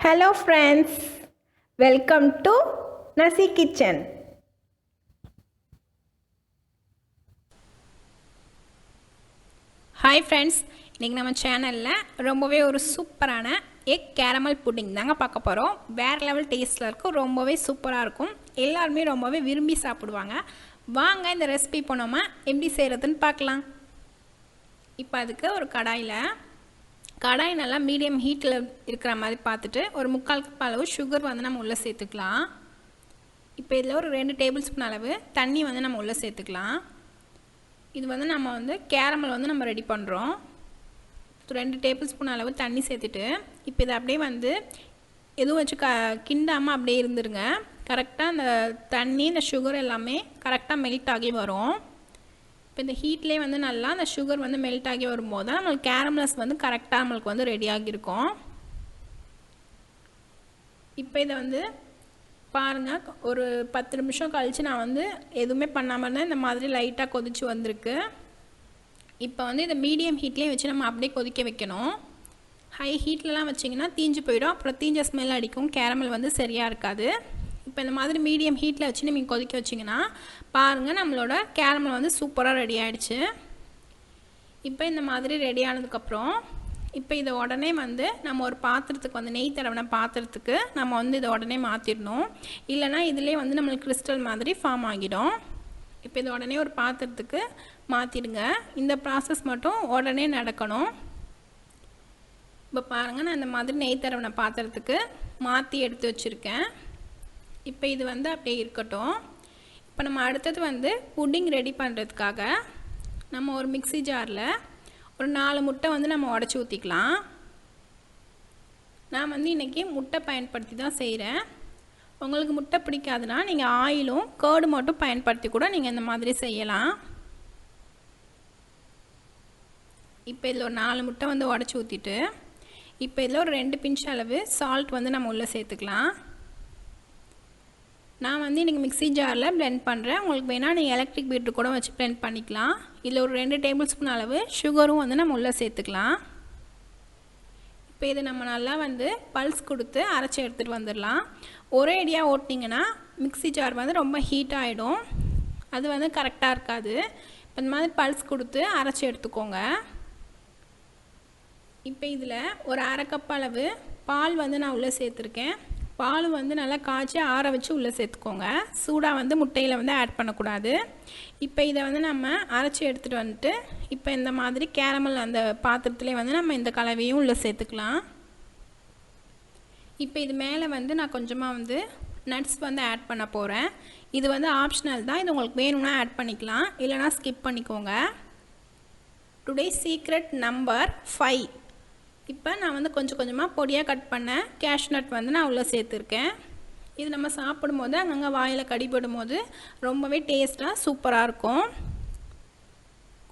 Hello friends, welcome to Nasekitchen. Hi friends, இன்னைக்கு நம்ம சேனல்ல ரொம்பவே ஒரு சூப்பரான எக் கேரமல் புட்டிங் தாங்க பார்க்க போறோம். வேற லெவல் டேஸ்ட்ல இருக்கும், ரொம்பவே சூப்பரா இருக்கும். எல்லாரும் ரொம்பவே விரும்பி சாப்பிடுவாங்க. வாங்க இந்த ரெசிபி போனோமா எப்படி செய்யறதுன்னு பார்க்கலாம். இப்போ அதுக்கு ஒரு கடாய் நல்லா மீடியம் ஹீட்டில் இருக்கிற மாதிரி பார்த்துட்டு ஒரு 3/4 கப் அளவு சுகர் வந்து நம்ம உள்ளே சேர்த்துக்கலாம். இப்போ இதில் ஒரு 2 டேபிள் ஸ்பூன் அளவு தண்ணி வந்து நம்ம உள்ளே சேர்த்துக்கலாம். இது வந்து நம்ம வந்து கேரமல் வந்து நம்ம ரெடி பண்ணுறோம். 2 டேபிள் ஸ்பூன் அளவு தண்ணி சேர்த்துட்டு இப்போ இதை அப்படியே வந்து எதுவும் வச்சு கிண்டாமல் அப்படியே இருந்துருங்க. கரெக்டாக அந்த தண்ணி இந்த சுகர் எல்லாமே கரெக்டாக மெல்ட் ஆகி வரும். இப்போ இந்த ஹீட்லேயே வந்து நல்லா அந்த சுகர் வந்து மெல்ட் ஆகி வரும்போது தான் நம்மளுக்கு கேரமல்ஸ் வந்து கரெக்டாக நம்மளுக்கு வந்து ரெடி ஆகியிருக்கும். இப்போ இதை வந்து பாருங்கள், ஒரு 10 நிமிஷம் கழித்து நான் வந்து எதுவுமே பண்ணாமல் இருந்தேன். இந்த மாதிரி லைட்டாக கொதிச்சு வந்திருக்கு. இப்போ வந்து இதை மீடியம் ஹீட்லேயே வச்சு நம்ம அப்படியே கொதிக்க வைக்கணும். ஹை ஹீட்லலாம் வச்சிங்கன்னா தீஞ்சு போயிடும், அப்புறம் தீஞ்ச ஸ்மெல் அடிக்கும், கேரமல் வந்து சரியாக இருக்காது. இப்போ இந்த மாதிரி மீடியம் ஹீட்டில் வச்சு நீங்கள் கொதிக்க வச்சிங்கன்னா பாருங்கள், நம்மளோட கேரமல் வந்து சூப்பராக ரெடி ஆகிடுச்சு. இப்போ இந்த மாதிரி ரெடி ஆனதுக்கப்புறம் இப்போ இதை உடனே வந்து நம்ம ஒரு பாத்திரத்துக்கு வந்து நெய் தடவின பாத்திரத்துக்கு நம்ம வந்து இதை உடனே மாற்றிடணும். இல்லைனா இதிலே வந்து நம்மளுக்கு கிறிஸ்டல் மாதிரி ஃபார்ம் ஆகிடும். இப்போ இதை உடனே ஒரு பாத்திரத்துக்கு மாற்றிடுங்க. இந்த ப்ராசஸ் மட்டும் உடனே நடக்கணும். இப்போ பாருங்கள், நான் இந்த மாதிரி நெய் தடவின பாத்திரத்துக்கு மாற்றி எடுத்து வச்சுருக்கேன். இப்போ இது வந்து அப்படியே இருக்கட்டும். இப்போ நம்ம அடுத்தது வந்து புட்டிங் ரெடி பண்ணுறதுக்காக நம்ம ஒரு மிக்ஸி ஜாரில் ஒரு 4 முட்டை வந்து நம்ம உடச்சி ஊற்றிக்கலாம். நான் வந்து இன்றைக்கி முட்டை பயன்படுத்தி தான் செய்கிறேன். உங்களுக்கு முட்டை பிடிக்காதுன்னா நீங்கள் ஆயிலும் கர்டு மட்டும் பயன்படுத்தி கூட நீங்கள் இந்த மாதிரி செய்யலாம். இப்போ இதில் ஒரு 4 முட்டை வந்து உடச்சி ஊற்றிட்டு இப்போ இதில் ஒரு 2 பிஞ்ச் அளவு சால்ட் வந்து நம்ம உள்ளே சேர்த்துக்கலாம். நான் வந்து இன்றைக்கி மிக்ஸி ஜாரில் பிளெண்ட் பண்ணுறேன். உங்களுக்கு வேணால் நீங்கள் எலக்ட்ரிக் பீட்ரு கூட வச்சு பிளெண்ட் பண்ணிக்கலாம். இதில் ஒரு 2 டேபிள் ஸ்பூன் அளவு சுகரும் வந்து நம்ம உள்ளே சேர்த்துக்கலாம். இப்போ இதை நம்ம நல்லா வந்து பல்ஸ் கொடுத்து அரைச்சி எடுத்துகிட்டு வந்துடலாம். ஒரே அடியாக ஓட்டினீங்கன்னா மிக்ஸி ஜார் வந்து ரொம்ப ஹீட் ஆகிடும், அது வந்து கரெக்டாக இருக்காது. இப்போ இந்த மாதிரி பல்ஸ் கொடுத்து அரைச்சி எடுத்துக்கோங்க. இப்போ இதில் ஒரு 1/2 கப் அளவு பால் வந்து நான் உள்ளே சேர்த்துருக்கேன். பால் வந்து நல்லா காய்ச்சி ஆற வச்சு உள்ளே சேர்த்துக்கோங்க. சூடாக வந்து முட்டையில் வந்து ஆட் பண்ணக்கூடாது. இப்போ இதை வந்து நம்ம அரைச்சி எடுத்துகிட்டு வந்துட்டு இப்போ இந்த மாதிரி கேரமல் அந்த பாத்திரத்துலேயே வந்து நம்ம இந்த கலவையும் உள்ளே சேர்த்துக்கலாம். இப்போ இது மேலே வந்து நான் கொஞ்சமாக வந்து நட்ஸ் வந்து ஆட் பண்ண போகிறேன். இது வந்து ஆப்ஷனல் தான், இது உங்களுக்கு வேணும்னா ஆட் பண்ணிக்கலாம், இல்லைனா ஸ்கிப் பண்ணிக்கோங்க. Today secret number 5. இப்போ நான் வந்து கொஞ்சம் கொஞ்சமாக பொடியாக கட் பண்ண கேஷ்நட் வந்து நான் உள்ளே சேர்த்துருக்கேன். இது நம்ம சாப்பிடும்போது அங்கங்கே வாயில் கடிபடும் போது ரொம்பவே டேஸ்ட்டாக சூப்பராக இருக்கும்.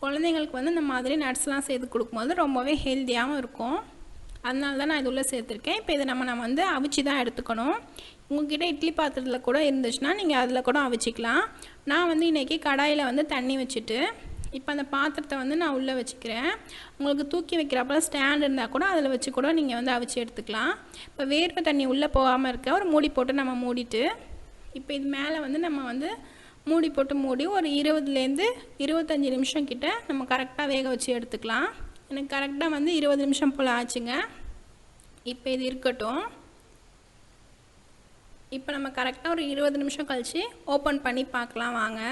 குழந்தைங்களுக்கு வந்து இந்த மாதிரி நட்ஸ்லாம் சேர்த்து கொடுக்கும்போது ரொம்பவே ஹெல்த்தியாகவும் இருக்கும். அதனால தான் நான் இது உள்ளே சேர்த்துருக்கேன். இப்போ இதை நம்ம வந்து அவிச்சு தான் எடுத்துக்கணும். உங்கள்கிட்ட இட்லி பாத்திரத்தில் கூட இருந்துச்சுன்னா நீங்கள் அதில் கூட அவிச்சிக்கலாம். நான் வந்து இன்றைக்கி கடாயில் வந்து தண்ணி வச்சுட்டு இப்போ அந்த பாத்திரத்தை வந்து நான் உள்ளே வச்சுக்கிறேன். உங்களுக்கு தூக்கி வைக்கிறப்ப ஸ்டாண்ட் இருந்தால் கூட அதில் வச்சு கூட நீங்கள் வந்து அவிச்சு எடுத்துக்கலாம். இப்போ வேர்வை தண்ணி உள்ளே போகாமல் இருக்க ஒரு மூடி போட்டு நம்ம மூடிட்டு இப்போ இது மேலே வந்து நம்ம வந்து மூடி போட்டு மூடி ஒரு 20லேருந்து 25 நிமிஷம் கிட்ட நம்ம கரெக்டாக வேக வச்சு எடுத்துக்கலாம். எனக்கு கரெக்டாக வந்து 20 நிமிஷம் போல் ஆச்சுங்க. இப்போ இது இருக்கட்டும். இப்போ நம்ம கரெக்டாக ஒரு 20 நிமிஷம் கழித்து ஓப்பன் பண்ணி பார்க்கலாம் வாங்க.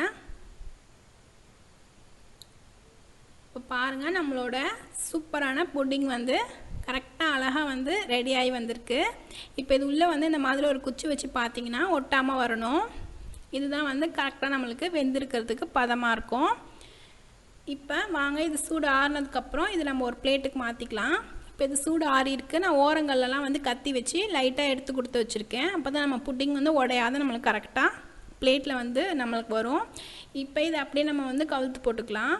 இப்போ பாருங்கள், நம்மளோட சூப்பரான புட்டிங் வந்து கரெக்டாக அழகாக வந்து ரெடி ஆகி வந்திருக்கு. இப்போ இது உள்ளே வந்து இந்த மாதிரி ஒரு குச்சி வச்சு பார்த்தீங்கன்னா ஒட்டாமல் வரணும். இதுதான் வந்து கரெக்டாக நம்மளுக்கு வெந்திருக்கிறதுக்கு பதமாக இருக்கும். இப்போ வாங்க, இது சூடு ஆறுனதுக்கப்புறம் இது நம்ம ஒரு பிளேட்டுக்கு மாற்றிக்கலாம். இப்போ இது சூடு ஆறி இருக்குது. நான் ஓரங்கள்லாம் வந்து கத்தி வச்சு லைட்டாக எடுத்து கொடுத்து வச்சுருக்கேன். அப்போ தான் நம்ம புட்டிங் வந்து உடையாத நம்மளுக்கு கரெக்டாக பிளேட்டில் வந்து நம்மளுக்கு வரும். இப்போ இதை அப்படியே நம்ம வந்து கவுத்து போட்டுக்கலாம்.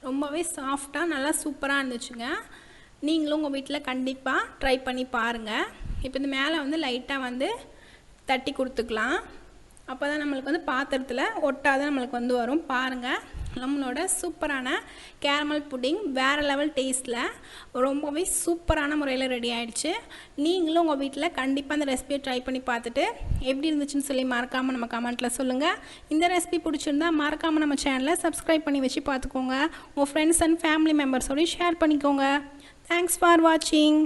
ரொம்பவே சாஃப்டாக நல்லா சூப்பராக இருந்துச்சுங்க. நீங்களும் உங்கள் வீட்டில் கண்டிப்பாக ட்ரை பண்ணி பாருங்கள். இப்போ இந்த மேலே வந்து லைட்டாக வந்து தட்டி கொடுத்துக்கலாம். அப்போ தான் நம்மளுக்கு வந்து பாத்திரத்தில் ஒட்டாத நம்மளுக்கு வந்து வரும். பாருங்கள், நம்மளோட சூப்பரான கேரமல் புட்டிங் வேறு லெவல் டேஸ்ட்டில் ரொம்பவே சூப்பரான முறையில் ரெடி ஆகிடுச்சு. நீங்களும் உங்கள் வீட்டில் கண்டிப்பாக அந்த ரெசிபியை ட்ரை பண்ணி பார்த்துட்டு எப்படி இருந்துச்சுன்னு சொல்லி மறக்காமல் நம்ம கமெண்ட்டில் சொல்லுங்கள். இந்த ரெசிபி பிடிச்சிருந்தா மறக்காமல் நம்ம சேனலை சப்ஸ்கிரைப் பண்ணி வச்சு பார்த்துக்கோங்க. உங்கள் ஃப்ரெண்ட்ஸ் அண்ட் ஃபேமிலி மெம்பர்ஸோடய ஷேர் பண்ணிக்கோங்க. தேங்க்ஸ் ஃபார் வாட்சிங்.